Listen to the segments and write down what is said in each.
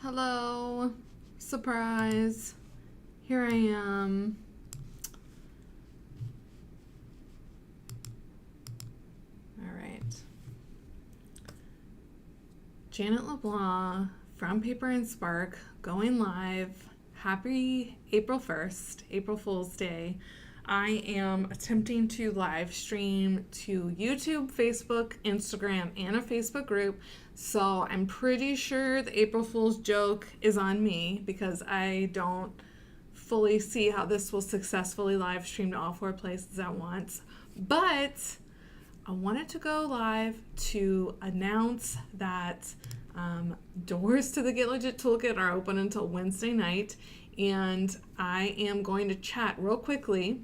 Hello, surprise, here I am. All right. Janet LeBlanc from Paper and Spark going live. Happy April 1st, April Fool's Day. I am attempting to live stream to YouTube, Facebook, Instagram, and a Facebook group. So I'm pretty sure the April Fool's joke is on me because I don't fully see how this will successfully live stream to all 4 places at once. But I wanted to go live to announce that doors to the Get Legit Toolkit are open until Wednesday night. And I am going to chat real quickly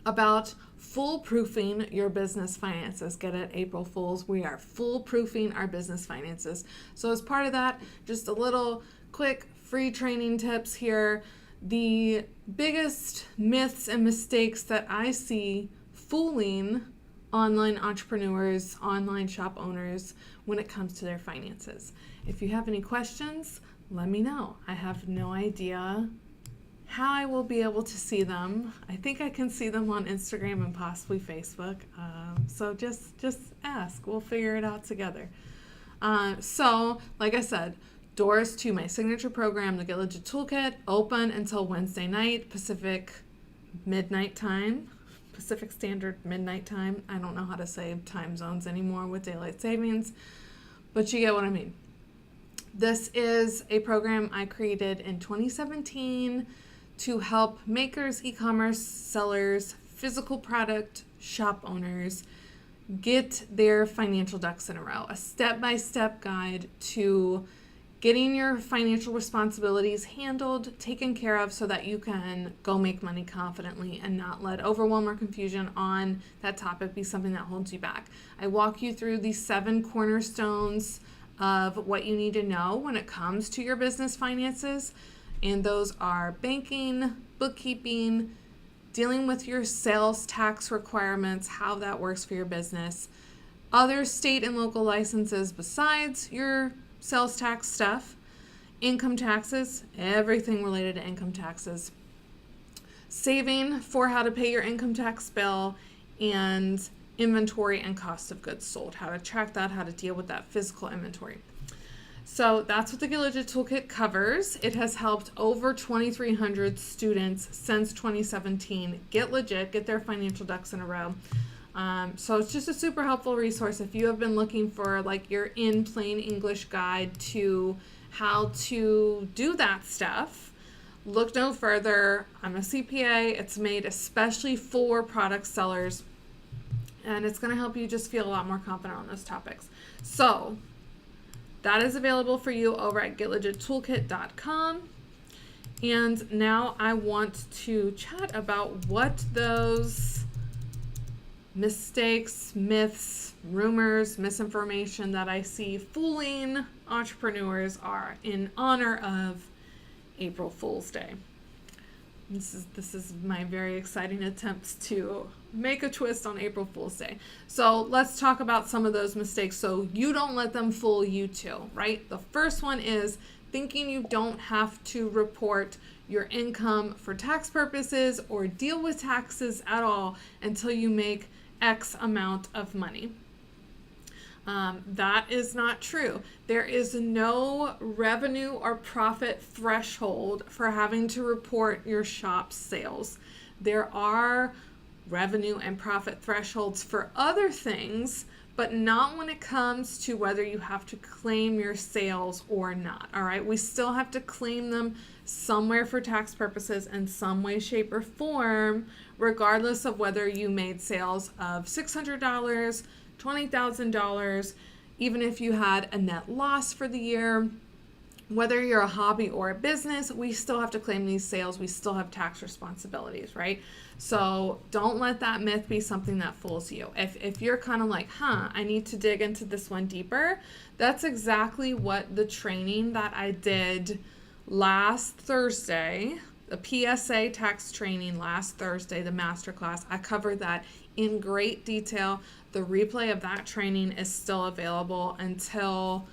about foolproofing your business finances. Get it, April Fools. We are foolproofing our business finances. So as part of that, just a little quick free training tips here. The biggest myths and mistakes that I see fooling online entrepreneurs, online shop owners when it comes to their finances. If you have any questions, let me know. I have no idea how I will be able to see them. I think I can see them on Instagram and possibly Facebook. So just ask. We'll figure it out together. So, like I said, doors to my signature program, the Get Legit Toolkit, open until Wednesday night, Pacific midnight time. Pacific Standard midnight time. I don't know how to say time zones anymore with daylight savings, but you get what I mean. This is a program I created in 2017 to help makers, e-commerce sellers, physical product shop owners get their financial ducks in a row. A step-by-step guide to getting your financial responsibilities handled, taken care of, so that you can go make money confidently and not let overwhelm or confusion on that topic be something that holds you back. I walk you through the 7 cornerstones of what you need to know when it comes to your business finances. And those are banking, bookkeeping, dealing with your sales tax requirements, how that works for your business, other state and local licenses besides your sales tax stuff, income taxes, everything related to income taxes, saving for how to pay your income tax bill, and inventory and cost of goods sold, how to track that, how to deal with that physical inventory. So that's what the Get Legit Toolkit covers. It has helped over 2,300 students since 2017 get legit, get their financial ducks in a row. So it's just a super helpful resource if you have been looking for like your in plain English guide to how to do that stuff. Look no further. I'm a CPA. It's made especially for product sellers, and it's going to help you just feel a lot more confident on those topics. So that is available for you over at getlegittoolkit.com. And now I want to chat about what those mistakes, myths, rumors, misinformation that I see fooling entrepreneurs are in honor of April Fool's Day. This is my very exciting attempts to make a twist on April Fool's Day. So let's talk about some of those mistakes so you don't let them fool you too, right? The first one is thinking you don't have to report your income for tax purposes or deal with taxes at all until you make X amount of money. That is not true. There is no revenue or profit threshold for having to report your shop's sales. There are revenue and profit thresholds for other things, but not when it comes to whether you have to claim your sales or not. All right, we still have to claim them somewhere for tax purposes in some way, shape, or form, regardless of whether you made sales of $600, $20,000, even if you had a net loss for the year. Whether you're a hobby or a business, we still have to claim these sales. We still have tax responsibilities, right? So don't let that myth be something that fools you. If you're kind of like, I need to dig into this one deeper, that's exactly what the training that I did last Thursday, the PSA tax training last Thursday, the masterclass, I covered that in great detail. The replay of that training is still available until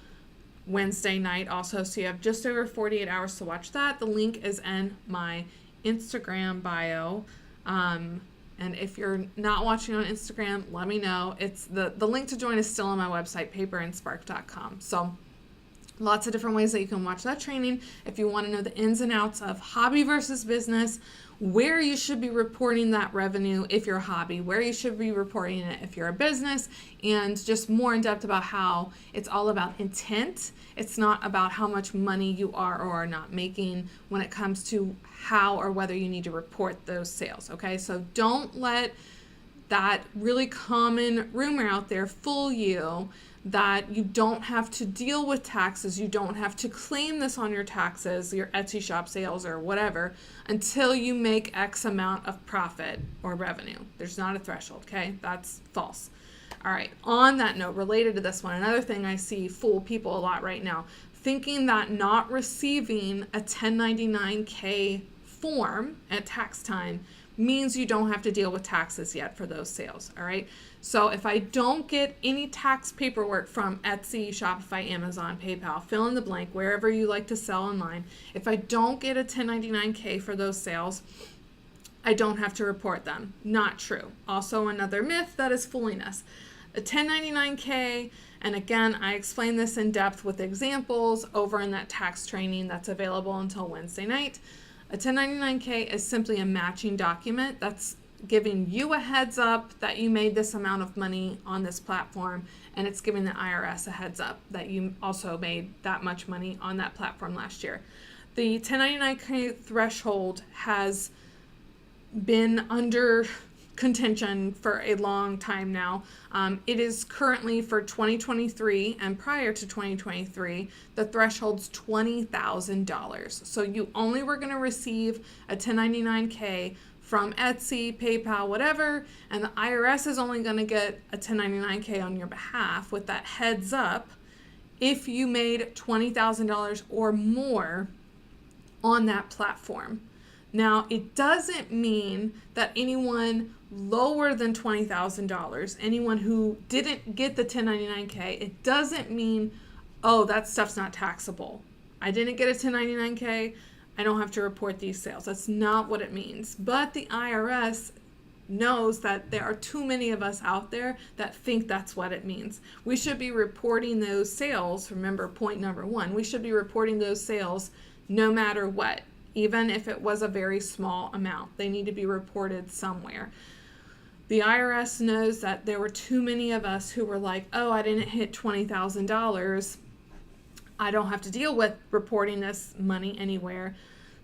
Wednesday night also. So you have just over 48 hours to watch that. The link is in my Instagram bio. And if you're not watching on Instagram, let me know. It's the link to join is still on my website, paperandspark.com. So lots of different ways that you can watch that training. If you want to know the ins and outs of hobby versus business, where you should be reporting that revenue if you're a hobby, where you should be reporting it if you're a business, and just more in depth about how it's all about intent. It's not about how much money you are or are not making when it comes to how or whether you need to report those sales, okay? So don't let that really common rumor out there fool you that you don't have to deal with taxes, you don't have to claim this on your taxes, your Etsy shop sales or whatever, until you make X amount of profit or revenue. There's not a threshold, okay? That's false. All right, on that note, related to this one, another thing I see fool people a lot right now, thinking that not receiving a 1099K form at tax time means you don't have to deal with taxes yet for those sales, all right? So if I don't get any tax paperwork from Etsy, Shopify, Amazon, PayPal, fill in the blank, wherever you like to sell online, if I don't get a 1099K for those sales, I don't have to report them. Not true. Also another myth that is fooling us. A 1099K, and again, I explain this in depth with examples over in that tax training that's available until Wednesday night. A 1099K is simply a matching document that's giving you a heads up that you made this amount of money on this platform, and it's giving the IRS a heads up that you also made that much money on that platform last year. The 1099K threshold has been under contention for a long time now. It is currently for 2023, and prior to 2023, the threshold's $20,000. So you only were going to receive a 1099K from Etsy, PayPal, whatever, and the IRS is only going to get a 1099K on your behalf with that heads up if you made $20,000 or more on that platform. Now, it doesn't mean that anyone lower than $20,000, anyone who didn't get the 1099K, it doesn't mean, oh, that stuff's not taxable. I didn't get a 1099K, I don't have to report these sales. That's not what it means. But the IRS knows that there are too many of us out there that think that's what it means. We should be reporting those sales. Remember, point number one, we should be reporting those sales no matter what. Even if it was a very small amount, they need to be reported somewhere. The IRS knows that there were too many of us who were like, oh, I didn't hit $20,000. I don't have to deal with reporting this money anywhere.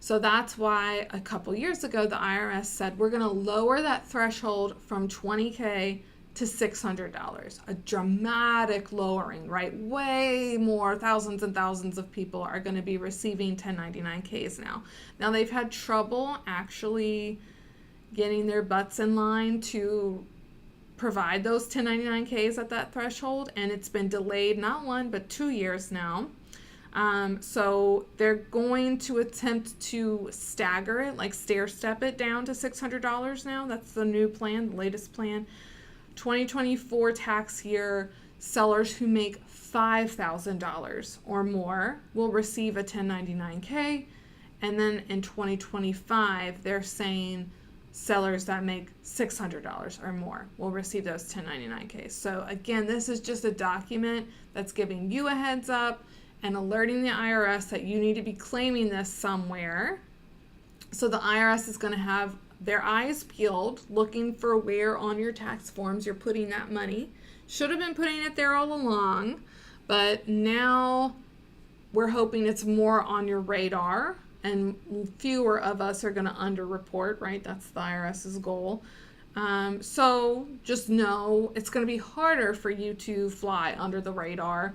So that's why a couple years ago, the IRS said, we're going to lower that threshold from $20K to $600, a dramatic lowering, right? Way more, thousands and thousands of people are going to be receiving 1099Ks now. Now they've had trouble actually getting their butts in line to provide those 1099Ks at that threshold, and it's been delayed not 1 but 2 years now. So they're going to attempt to stagger it, like stair step it down to $600 now. That's the new plan, the latest plan. 2024 tax year, sellers who make $5,000 or more will receive a 1099K. And then in 2025, they're saying sellers that make $600 or more will receive those 1099Ks. So again, this is just a document that's giving you a heads up and alerting the IRS that you need to be claiming this somewhere. So the IRS is going to have their eyes peeled, looking for where on your tax forms you're putting that money. Should have been putting it there all along, but now we're hoping it's more on your radar and fewer of us are going to underreport, right? That's the IRS's goal. So just know it's going to be harder for you to fly under the radar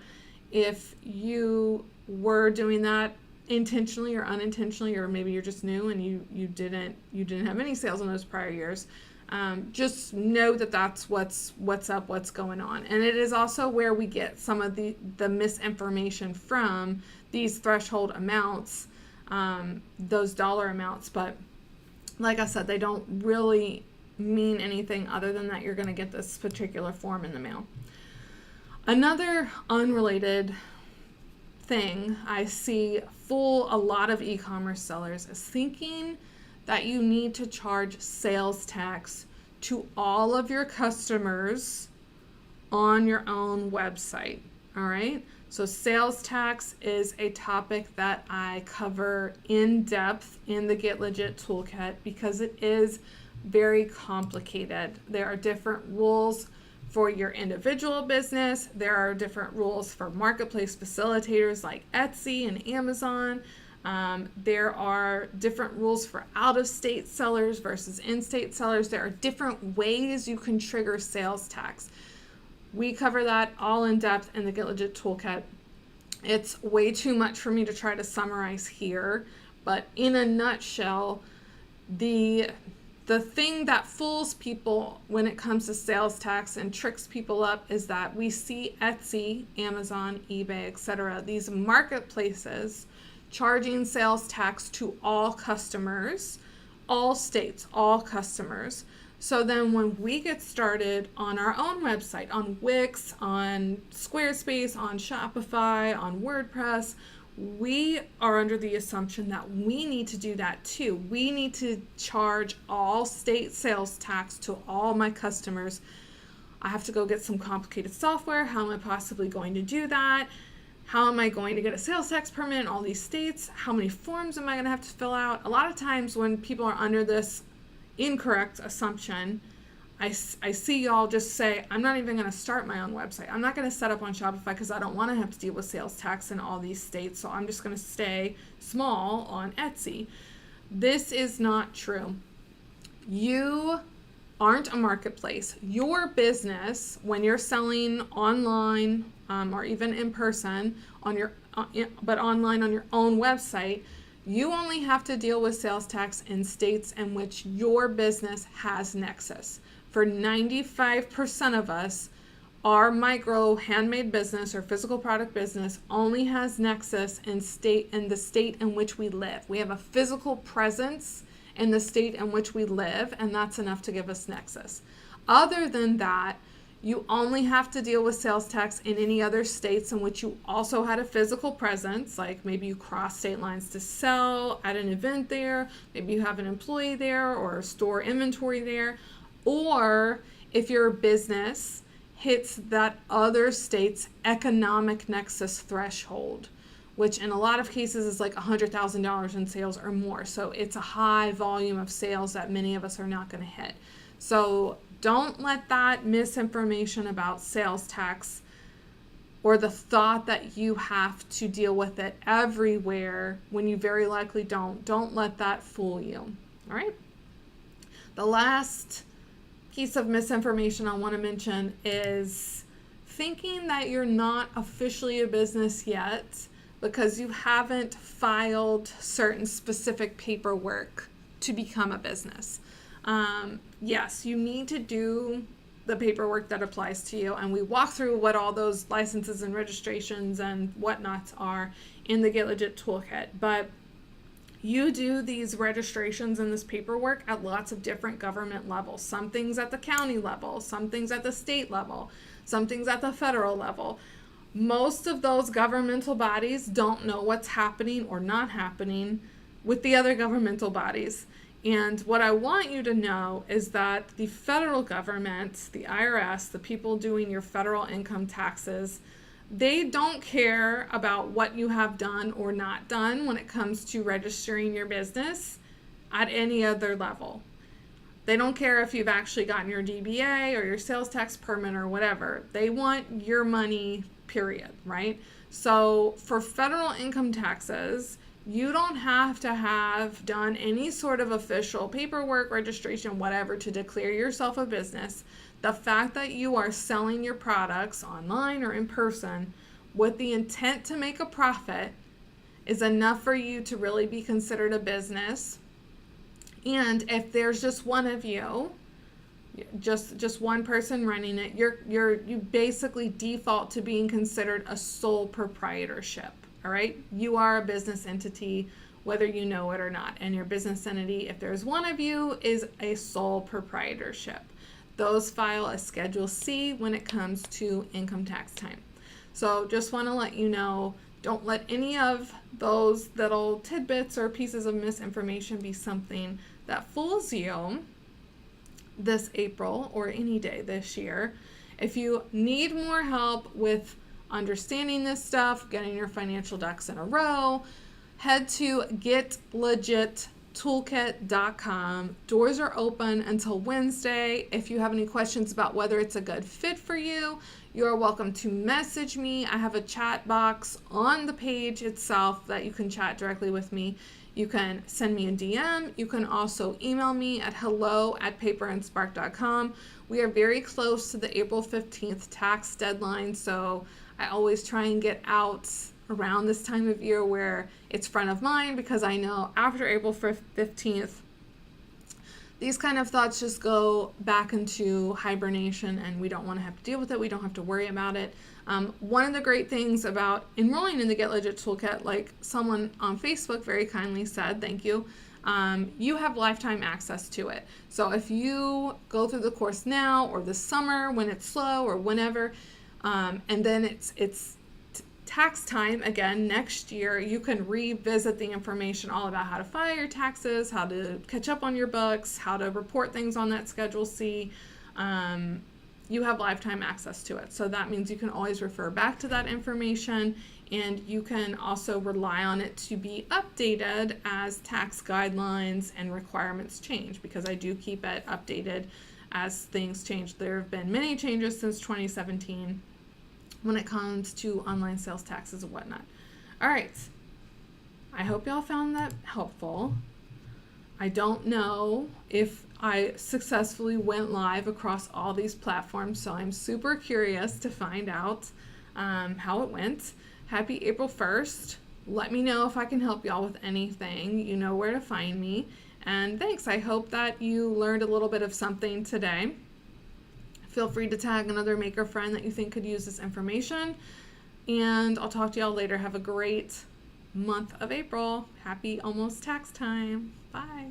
if you were doing that intentionally or unintentionally, or maybe you're just new and you didn't have any sales in those prior years. Just know that that's what's up, what's going on. And it is also where we get some of the misinformation from these threshold amounts, those dollar amounts. But like I said, they don't really mean anything other than that you're going to get this particular form in the mail. Another unrelated thing I see a lot of e-commerce sellers is thinking that you need to charge sales tax to all of your customers on your own website. All right. So sales tax is a topic that I cover in depth in the Get Legit Toolkit because it is very complicated. There are different rules for your individual business. There are different rules for marketplace facilitators like Etsy and Amazon. There are different rules for out-of-state sellers versus in-state sellers. There are different ways you can trigger sales tax. We cover that all in depth in the Get Legit Toolkit. It's way too much for me to try to summarize here, but in a nutshell, the thing that fools people when it comes to sales tax and tricks people up is that we see Etsy, Amazon, eBay, etc., these marketplaces charging sales tax to all customers, all states, all customers. So then when we get started on our own website, on Wix, on Squarespace, on Shopify, on WordPress, we are under the assumption that we need to do that too. We need to charge all state sales tax to all my customers. I have to go get some complicated software. How am I possibly going to do that? How am I going to get a sales tax permit in all these states? How many forms am I going to have to fill out? A lot of times when people are under this incorrect assumption, I see y'all just say, I'm not even going to start my own website. I'm not going to set up on Shopify because I don't want to have to deal with sales tax in all these states. So I'm just going to stay small on Etsy. This is not true. You aren't a marketplace. Your business, when you're selling online or even in person but online on your own website, you only have to deal with sales tax in states in which your business has nexus. For 95% of us, our micro handmade business or physical product business only has nexus in the state in which we live. We have a physical presence in the state in which we live, and that's enough to give us nexus. Other than that, you only have to deal with sales tax in any other states in which you also had a physical presence, like maybe you cross state lines to sell at an event there, maybe you have an employee there or store inventory there, or if your business hits that other state's economic nexus threshold, which in a lot of cases is like $100,000 in sales or more. So it's a high volume of sales that many of us are not going to hit. So don't let that misinformation about sales tax or the thought that you have to deal with it everywhere when you very likely don't let that fool you. All right. The last piece of misinformation I want to mention is thinking that you're not officially a business yet because you haven't filed certain specific paperwork to become a business. Yes, you need to do the paperwork that applies to you, and we walk through what all those licenses and registrations and whatnots are in the Get Legit Toolkit. But you do these registrations and this paperwork at lots of different government levels. Some things at the county level, some things at the state level, some things at the federal level. Most of those governmental bodies don't know what's happening or not happening with the other governmental bodies. And what I want you to know is that the federal government, the IRS, the people doing your federal income taxes, they don't care about what you have done or not done when it comes to registering your business at any other level. They don't care if you've actually gotten your DBA or your sales tax permit or whatever. They want your money, period, right? So for federal income taxes, you don't have to have done any sort of official paperwork, registration, whatever, to declare yourself a business. The fact that you are selling your products online or in person with the intent to make a profit is enough for you to really be considered a business. And if there's just one of you, just one person running it, you basically default to being considered a sole proprietorship. All right, you are a business entity, whether you know it or not. And your business entity, if there's one of you, is a sole proprietorship. Those file a Schedule C when it comes to income tax time. So just want to let you know Don't let any of those little tidbits or pieces of misinformation be something that fools you this April or any day this year. If you need more help with understanding this stuff, getting your financial ducks in a row, head to GitLegitToolkit.com. Doors are open until Wednesday. If you have any questions about whether it's a good fit for you, you are welcome to message me. I have a chat box on the page itself that you can chat directly with me. You can send me a DM. You can also email me at hello@paperandspark.com. We are very close to the April 15th tax deadline, so I always try and get out around this time of year where it's front of mind, because I know after April 15th, these kind of thoughts just go back into hibernation and we don't want to have to deal with it. We don't have to worry about it. One of the great things about enrolling in the Get Legit Toolkit, like someone on Facebook very kindly said, thank you, you have lifetime access to it. So if you go through the course now or this summer when it's slow or whenever, and then it's tax time again next year, you can revisit the information all about how to file your taxes, how to catch up on your books, how to report things on that Schedule C. You have lifetime access to it. So that means you can always refer back to that information, and you can also rely on it to be updated as tax guidelines and requirements change, because I do keep it updated as things change. There have been many changes since 2017 when it comes to online sales taxes and whatnot. All right, I hope y'all found that helpful. I don't know if I successfully went live across all these platforms, so I'm super curious to find out how it went. Happy April 1st. Let me know if I can help y'all with anything. You know where to find me. And thanks. I hope that you learned a little bit of something today. Feel free to tag another maker friend that you think could use this information. And I'll talk to y'all later. Have a great month of April. Happy almost tax time. Bye.